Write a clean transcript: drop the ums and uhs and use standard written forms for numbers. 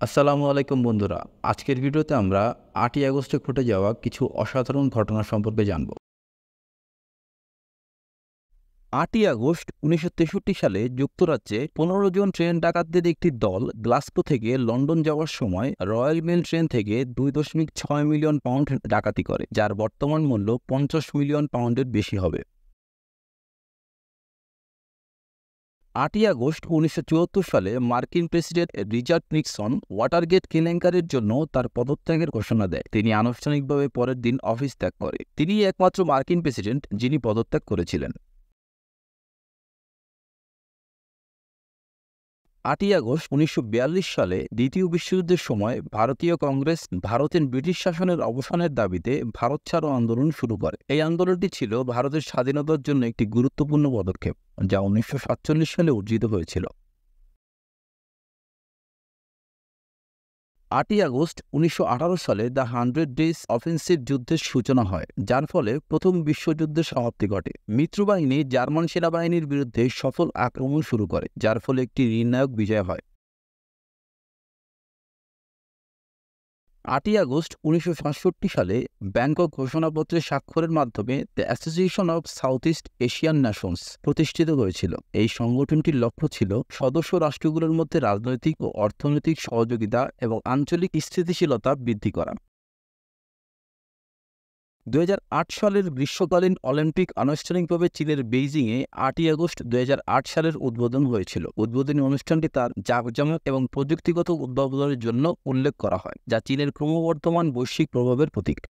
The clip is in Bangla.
আসসালামু আলাইকুম বন্ধুরা। আজকের ভিডিওতে আমরা ৮ই আগস্টে ঘটে যাওয়া কিছু অসাধারণ ঘটনা সম্পর্কে জানব। ৮ই আগস্ট ১৯৬৩ সালে যুক্তরাজ্যে ১৫ জন ট্রেন ডাকাতদের একটি দল গ্লাসগো থেকে লন্ডন যাওয়ার সময় রয়্যাল মেল ট্রেন থেকে ২.৬ মিলিয়ন পাউন্ড ডাকাতি করে, যার বর্তমান মূল্য ৫০ মিলিয়ন পাউন্ডের বেশি হবে। ৮ই আগস্ট ১৯৭৪ সালে মার্কিন প্রেসিডেন্ট রিচার্ড নিক্সন ওয়াটারগেট কেলেঙ্কারির জন্য তার পদত্যাগের ঘোষণা দেয়। তিনি আনুষ্ঠানিকভাবে পরের দিন অফিস ত্যাগ করে। তিনিই একমাত্র মার্কিন প্রেসিডেন্ট যিনি পদত্যাগ করেছিলেন। ৮ই আগস্ট ১৯৪২ সালে দ্বিতীয় বিশ্বযুদ্ধের সময় ভারতীয় কংগ্রেস ভারতের ব্রিটিশ শাসনের অবসানের দাবিতে ভারত ছাড়ো আন্দোলন শুরু করে। এই আন্দোলনটি ছিল ভারতের স্বাধীনতার জন্য একটি গুরুত্বপূর্ণ পদক্ষেপ, যা ১৯৪৭ সালে অর্জিত হয়েছিল। ৮ই আগস্ট ১৯১৮ সালে দ্য 100 ডেজ অফেন্সিভ যুদ্ধের সূচনা হয়, যার ফলে প্রথম বিশ্বযুদ্ধের সমাপ্তি ঘটে। মিত্রবাহিনী জার্মান সেনাবাহিনীর বিরুদ্ধে সফল আক্রমণ শুরু করে, যার ফলে একটি নির্ণায়ক বিজয় হয়। ৮ই আগস্ট ১৯৬৭ সালে ব্যাংকক ঘোষণাপত্রে স্বাক্ষরের মাধ্যমে the association of south east Asian Nations প্রতিষ্ঠিত হয়েছিল। এই সংগঠনটির লক্ষ্য ছিল সদস্য রাষ্ট্রগুলোর মধ্যে রাজনৈতিক ও অর্থনৈতিক সহযোগিতা এবং আঞ্চলিক স্থিতিশীলতা বৃদ্ধি করা। ২০০৮ সালের গ্রীষ্মকালীন অলিম্পিক আনুষ্ঠানিকভাবে চীনের বেইজিংয়ে ৮ই আগস্ট ২০০৮ সালের উদ্বোধন হয়েছিল। উদ্বোধনী অনুষ্ঠানটি তার জাঁকজমক এবং প্রযুক্তিগত উদ্ভাবনের জন্য উল্লেখ করা হয়, যা চীনের ক্রমবর্ধমান বৈশ্বিক প্রভাবের প্রতীক।